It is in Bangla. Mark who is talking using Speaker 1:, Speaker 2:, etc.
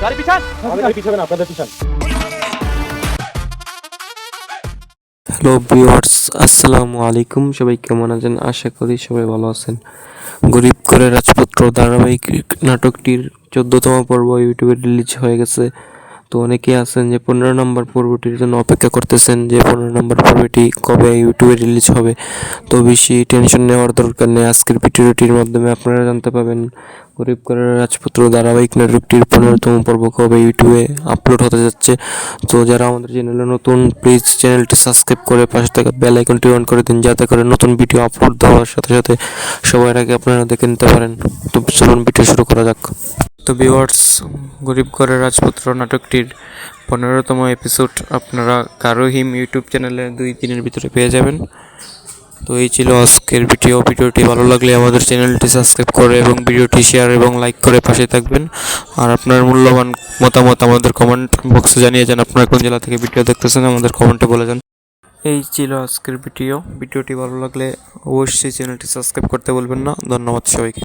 Speaker 1: গাড়ি পিছান, আমাদের গাড়ি পিছাবেন, আপনাদের পিছান।
Speaker 2: হ্যালো ভিউয়ার্স, আসসালামু আলাইকুম। সবাই কেমন আছেন? আশা করি সবাই ভালো আছেন। গরিব করে রাজপুত্র ধারাবাহিক নাটকটির 14তম পর্ব ইউটিউবে রিলিজ হয়ে গেছে। তো অনেকেই আছেন যে 15 নম্বর পর্বটির জন্য অপেক্ষা করতেছেন যে 15 নম্বর পর্বটি কবে ইউটিউবে রিলিজ হবে। তো বেশি টেনশন নেওয়ার দরকার নেই, আজকের ভিডিওটির মাধ্যমে আপনারা জানতে পাবেন গরিব করে রাজপুত্র ধারাবাহিক নাটকটির 15তম পর্ব কবে ইউটিউবে আপলোড হতে যাচ্ছে। তো যারা আমাদের চ্যানেলে নতুন, প্লিজ চ্যানেলটি সাবস্ক্রাইব করে পাশে থাকা বেল আইকনটি অন করে দিন, যাতে করে নতুন ভিডিও আপলোড দেওয়ার সাথে সাথে সবার আগে আপনারা দেখে নিতে পারেন। তো চলুন ভিডিও শুরু করা যাক। তো ভিউয়ার্স, গরিব ঘরের রাজপুত্র নাটকটির 15তম এপিসোড আপনারা কারোহিম ইউটিউব চ্যানেলে 2 দিনের ভিতরে পেয়ে যাবেন। তো এই ছিল আজকের ভিডিওটি ভালো লাগলে আমাদের চ্যানেলটি সাবস্ক্রাইব করে এবং ভিডিওটি শেয়ার এবং লাইক করে পাশে থাকবেন। আর আপনার মূল্যবান মতামত আমাদের কমেন্ট বক্সে জানিয়ে যান। আপনারা কোন জেলা থেকে ভিডিও দেখতেছেন আমাদের কমেন্টে বলে যান। এই ছিল আজকের ভিডিওটি ভালো লাগলে অবশ্যই চ্যানেলটি সাবস্ক্রাইব করতে বলবেন না। ধন্যবাদ সবাইকে।